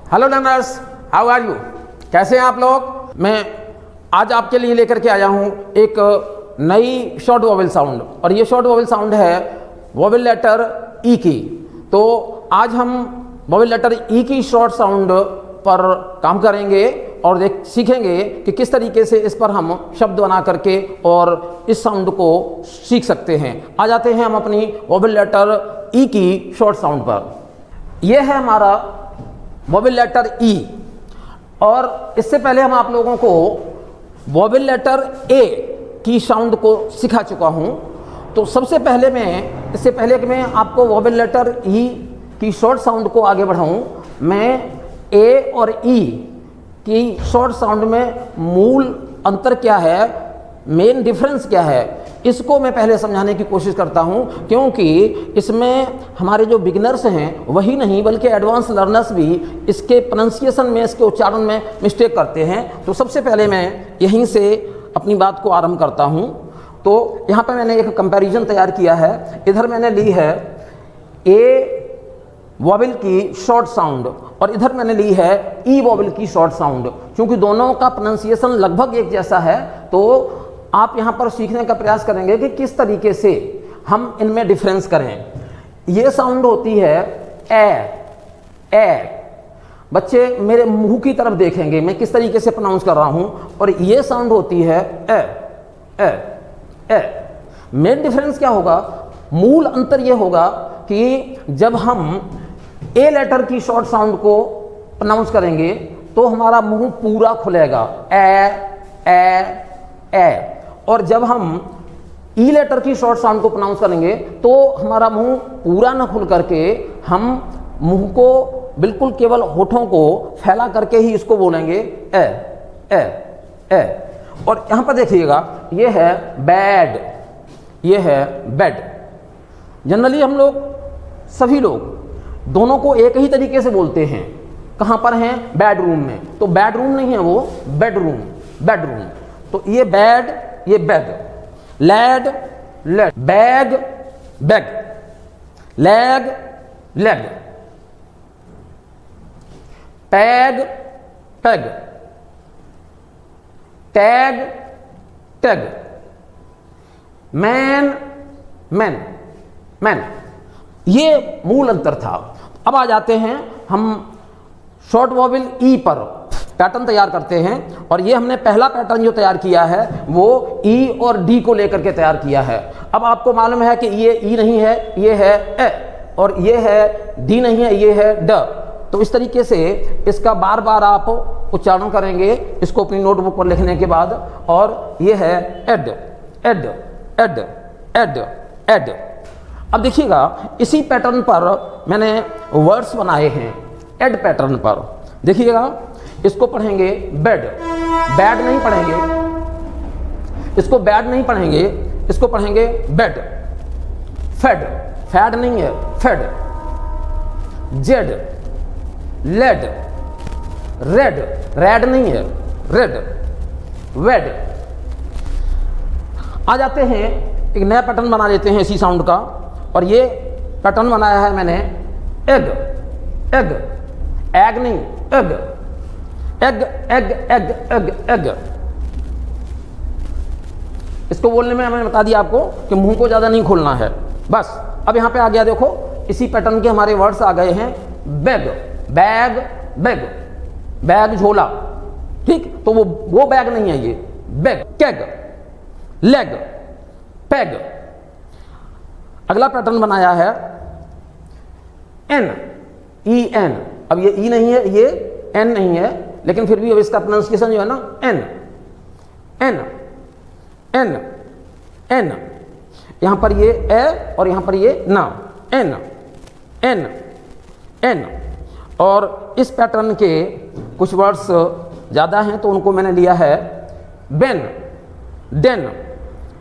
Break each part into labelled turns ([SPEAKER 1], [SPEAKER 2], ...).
[SPEAKER 1] Hello learners, how are you? कैसे हैं आप लोग? मैं आज आपके लिए लेकर के आया हूं एक नई शॉर्ट वोवेल साउंड, और ये शॉर्ट वोवेल साउंड है वोवेल लेटर ई की। तो आज हम वोवेल लेटर ई की शॉर्ट साउंड पर काम करेंगे और सीखेंगे कि किस तरीके से इस पर हम शब्द बना करके और इस साउंड को सीख सकते हैं। आ जाते हैं हम अपनी वोवेल लेटर ई की शॉर्ट साउंड पर। यह है हमारा वोवेल लेटर ई, और इससे पहले हम आप लोगों को वोवेल लेटर ए की साउंड को सिखा चुका हूं। तो सबसे पहले इससे पहले कि मैं आपको वोवेल लेटर ई की शॉर्ट साउंड को आगे बढ़ाऊं, मैं ए और ई की शॉर्ट साउंड में मूल अंतर क्या है, मेन डिफरेंस क्या है, इसको मैं पहले समझाने की कोशिश करता हूं, क्योंकि इसमें हमारे जो बिगिनर्स हैं वही नहीं बल्कि एडवांस लर्नर्स भी इसके प्रोनाउंसिएशन में, इसके उच्चारण में मिस्टेक करते हैं। तो सबसे पहले मैं यहीं से अपनी बात को आरंभ करता हूं। तो यहाँ पर मैंने एक कंपैरिजन तैयार किया है। इधर मैंने ली है ए वोवेल की शॉर्ट साउंड और इधर मैंने ली है ई वोवेल की शॉर्ट साउंड। क्योंकि दोनों का प्रोनाउंसिएशन लगभग एक जैसा है, तो आप यहाँ पर सीखने का प्रयास करेंगे कि किस तरीके से हम इनमें डिफरेंस करें। ये साउंड होती है ए। बच्चे मेरे मुंह की तरफ देखेंगे मैं किस तरीके से प्रोनाउंस कर रहा हूँ, और ये साउंड होती है ए। मेन डिफरेंस क्या होगा? मूल अंतर ये होगा कि जब हम ए लेटर की शॉर्ट साउंड को प्रोनाउंस करेंगे तो हमारा मुंह पूरा खुलेगा, ए। और जब हम ई लेटर की शॉर्ट साउंड को प्रोनाउंस करेंगे तो हमारा मुंह पूरा न खुल करके हम मुंह को बिल्कुल केवल होठों को फैला करके ही इसको बोलेंगे, ए। और यहाँ पर देखिएगा, ये है बैड, ये है बेड। जनरली हम लोग सभी लोग दोनों को एक ही तरीके से बोलते हैं। कहाँ पर हैं? बेडरूम में। तो बेडरूम नहीं है वो, बेडरूम। तो ये बैड, ये bag, lad, led, bag, bag, lag, leg, peg, peg, tag, tag, man, man. ये मूल अंतर था। अब आ जाते हैं हम शॉर्ट वोवेल ई पर पैटर्न तैयार करते हैं, और ये हमने पहला पैटर्न जो तैयार किया है वो ई और डी को लेकर के तैयार किया है। अब आपको मालूम है कि ये ई नहीं है, ये है ए, और ये है डी नहीं है, ये है ड। तो इस तरीके से इसका बार बार आप उच्चारण करेंगे इसको अपनी नोटबुक पर लिखने के बाद। और ये है ed, ed, ed, ed, ed. अब देखिएगा, इसी पैटर्न पर मैंने वर्ड्स बनाए हैं। एड पैटर्न पर देखिएगा, इसको पढ़ेंगे बेड, बैड नहीं पढ़ेंगे, इसको बैड नहीं पढ़ेंगे, इसको पढ़ेंगे बेड। फेड, फैड नहीं है, fed. Zed, led, red, red नहीं है, रेड, वेड। आ जाते हैं, एक नया पैटर्न बना लेते हैं इसी साउंड का, और ये पैटर्न बनाया है मैंने एग, एग, एग नहीं, egg, egg, egg, egg, egg, egg. इसको बोलने में मैंने बता दिया आपको कि मुंह को ज्यादा नहीं खोलना है, बस। अब यहां पे आ गया, देखो इसी पैटर्न के हमारे वर्ड्स आ गए हैं। बैग, बैग, बैग, बैग झोला, ठीक। तो वो बैग नहीं है, ये बैग। CAG, leg, peg. अगला पैटर्न बनाया है एन, ई एन। अब ये ई नहीं है, ये एन नहीं है, लेकिन फिर भी अब इसका प्रोनाउंसिएशन जो है ना, एन, एन, एन, एन। यहां पर ये ए और यहां पर ये ना, एन, एन, एन। और इस पैटर्न के कुछ वर्ड्स ज्यादा हैं तो उनको मैंने लिया है बेन, डेन,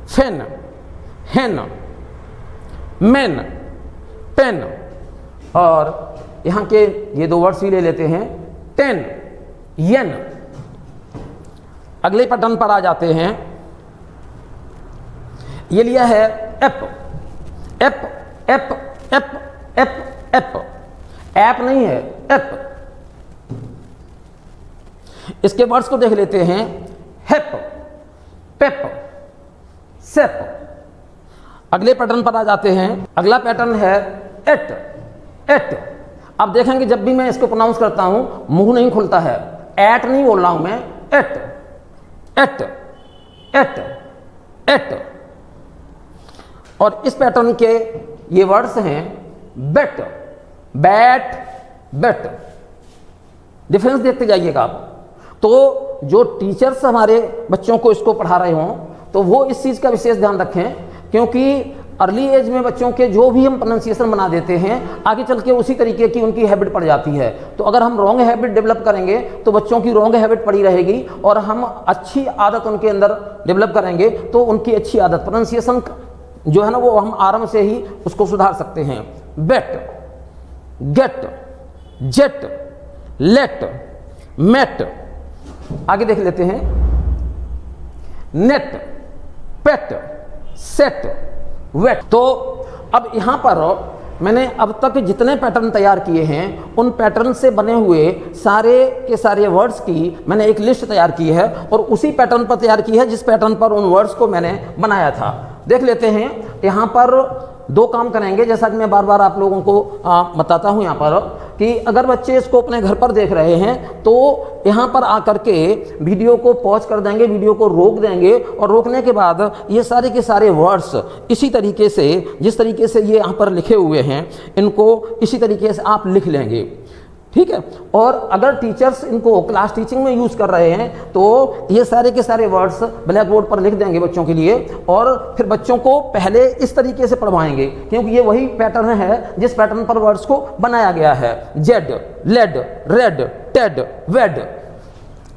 [SPEAKER 1] फेन, हेन, मेन, पेन। और यहां के ये दो वर्ड्स भी ले लेते हैं, टेन, येन। अगले पैटर्न पर आ जाते हैं। ये लिया है app, app, app, app, app, app. App नहीं है, एप, इसके वर्ड्स को देख लेते हैं। हेप, पेप, सेप। अगले पैटर्न पर आ जाते हैं। अगला पैटर्न है एट, एट। अब देखेंगे जब भी मैं इसको प्रोनाउंस करता हूं मुंह नहीं खुलता है, एट नहीं बोल रहा हूं मैं, एट, एट, एट, एट। और इस पैटर्न के ये वर्ड्स हैं बेट, बैट, बेट। डिफरेंस देखते जाइएगा आप। तो जो टीचर्स हमारे बच्चों को इसको पढ़ा रहे हों तो वो इस चीज़ का विशेष ध्यान रखें, क्योंकि अर्ली एज में बच्चों के जो भी हम प्रोनाउंसिएशन बना देते हैं आगे चल के उसी तरीके की उनकी हैबिट पड़ जाती है। तो अगर हम रॉन्ग हैबिट डेवलप करेंगे तो बच्चों की रॉन्ग हैबिट पड़ी रहेगी, और हम अच्छी आदत उनके अंदर डेवलप करेंगे तो उनकी अच्छी आदत प्रोनाउंसिएशन जो है ना वो हम आराम से ही उसको सुधार सकते हैं। बेट, गेट, जेट, लेट, मेट। आगे देख लेते हैं। नेट, पेट, सेट, वेट। तो अब यहाँ पर मैंने अब तक जितने पैटर्न तैयार किए हैं उन पैटर्न से बने हुए सारे के सारे वर्ड्स की मैंने एक लिस्ट तैयार की है, और उसी पैटर्न पर तैयार की है जिस पैटर्न पर उन वर्ड्स को मैंने बनाया था। देख लेते हैं। यहाँ पर दो काम करेंगे, जैसा कि मैं बार बार आप लोगों को बताता हूँ यहाँ पर, कि अगर बच्चे इसको अपने घर पर देख रहे हैं तो यहाँ पर आकर के वीडियो को पॉज कर देंगे, वीडियो को रोक देंगे, और रोकने के बाद ये सारे के सारे वर्ड्स इसी तरीके से, जिस तरीके से ये यहाँ पर लिखे हुए हैं, इनको इसी तरीके से आप लिख लेंगे, ठीक है। और अगर टीचर्स इनको क्लास टीचिंग में यूज़ कर रहे हैं तो ये सारे के सारे वर्ड्स ब्लैक बोर्ड पर लिख देंगे बच्चों के लिए, और फिर बच्चों को पहले इस तरीके से पढ़वाएंगे, क्योंकि ये वही पैटर्न है जिस पैटर्न पर वर्ड्स को बनाया गया है। जेड, लेड, रेड, टेड, वेड,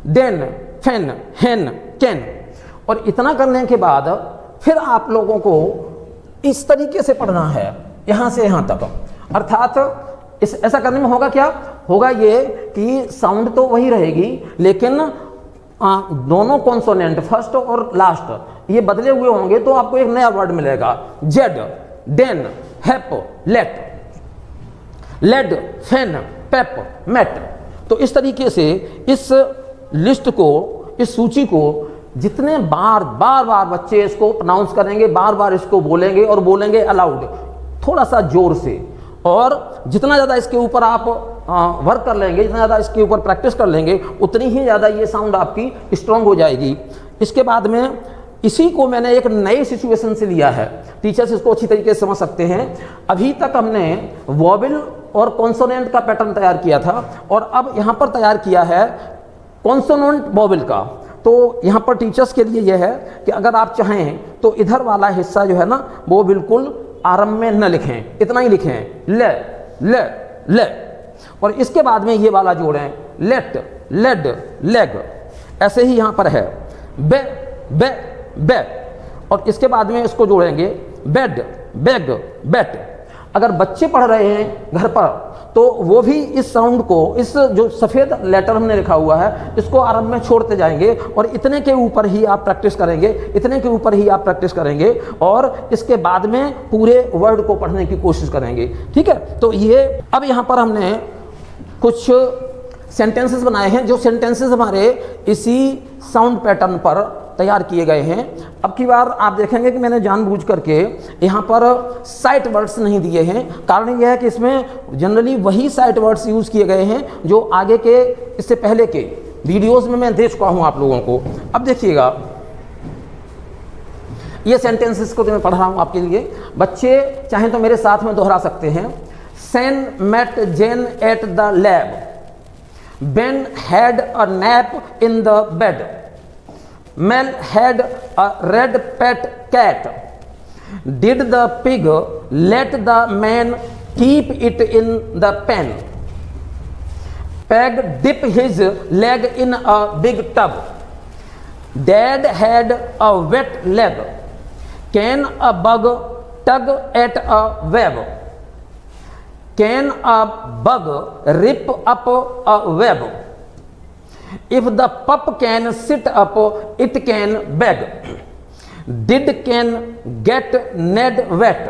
[SPEAKER 1] देन, फेन, हेन, कैन। और इतना करने के बाद फिर आप लोगों को इस तरीके से पढ़ना है यहाँ से यहाँ तक। अर्थात ऐसा करने में होगा क्या होगा, ये कि साउंड तो वही रहेगी लेकिन दोनों कॉन्सोनेंट फर्स्ट और लास्ट ये बदले हुए होंगे, तो आपको एक नया वर्ड मिलेगा। जेड, डेन, हेप, लेट, लेड, फेन, पेप, मेट। तो इस तरीके से इस लिस्ट को, इस सूची को जितने बार बार बच्चे इसको प्रोनाउंस करेंगे, बार बार इसको बोलेंगे, और बोलेंगे अलाउड थोड़ा सा जोर से, और जितना ज़्यादा इसके ऊपर आप वर्क कर लेंगे, जितना ज़्यादा इसके ऊपर प्रैक्टिस कर लेंगे, उतनी ही ज़्यादा ये साउंड आपकी स्ट्रांग हो जाएगी। इसके बाद में इसी को मैंने एक नई सिचुएशन से लिया है, टीचर्स इसको अच्छी तरीके से समझ सकते हैं। अभी तक हमने वॉवेल और कॉन्सोनेंट का पैटर्न तैयार किया था, और अब यहाँ पर तैयार किया है कॉन्सोनेंट वॉवेल का। तो यहाँ पर टीचर्स के लिए यह है कि अगर आप चाहें तो इधर वाला हिस्सा जो है ना वो बिल्कुल आरंभ में न लिखें, इतना ही लिखें, ले, ले, ले, और इसके बाद में ये वाला जोड़ें, लेट, लेड, लेग। ऐसे ही यहाँ पर है बे, बे, बे, और इसके बाद में इसको जोड़ेंगे बेड, बेग, बेट। अगर बच्चे पढ़ रहे हैं घर पर तो वो भी इस साउंड को, इस जो सफ़ेद लेटर हमने लिखा हुआ है, इसको आरंभ में छोड़ते जाएंगे, और इतने के ऊपर ही आप प्रैक्टिस करेंगे, इतने के ऊपर ही आप प्रैक्टिस करेंगे, और इसके बाद में पूरे वर्ड को पढ़ने की कोशिश करेंगे, ठीक है। तो ये अब यहाँ पर हमने कुछ सेंटेंसेस बनाए हैं, जो सेंटेंसेस हमारे इसी साउंड पैटर्न पर तैयार किए गए हैं। अब की बार आप देखेंगे कि मैंने जानबूझ करके यहाँ पर साइट वर्ड्स नहीं दिए हैं। कारण यह है कि इसमें जनरली वही साइट वर्ड्स यूज़ किए गए हैं जो आगे के, इससे पहले के वीडियोस में मैं दे चुका हूँ आप लोगों को। अब देखिएगा, ये सेंटेंसेस को तो मैं पढ़ रहा हूँ आपके लिए, बच्चे चाहें तो मेरे साथ में दोहरा सकते हैं। Sen met Jen at the lab, Ben had a nap in the bed, Mel had a red pet cat. Did the pig let the man keep it in the pen? Peg dipped his leg in a big tub. Dad had a wet leg. Can a bug tug at a web? Can a bug rip up a web? If the pup can sit up, it can beg. Did Ken get Ned wet?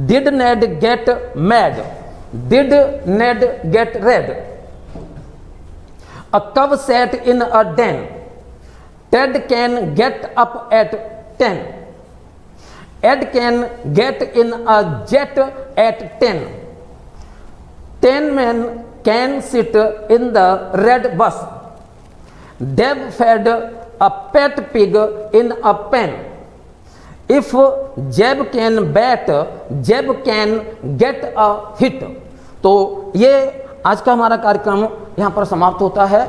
[SPEAKER 1] Did Ned get mad? Did Ned get red? A cow sat in a den. Ted can get up at 10. Ed can get in a jet at 10. 10 men can sit in the red bus. Deb fed a pet pig in a pen. If Jeb can bat, Jeb can get a hit. तो ये आज का हमारा कार्यक्रम यहाँ पर समाप्त होता है।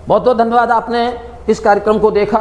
[SPEAKER 1] बहुत बहुत धन्यवाद, आपने इस कार्यक्रम को देखा।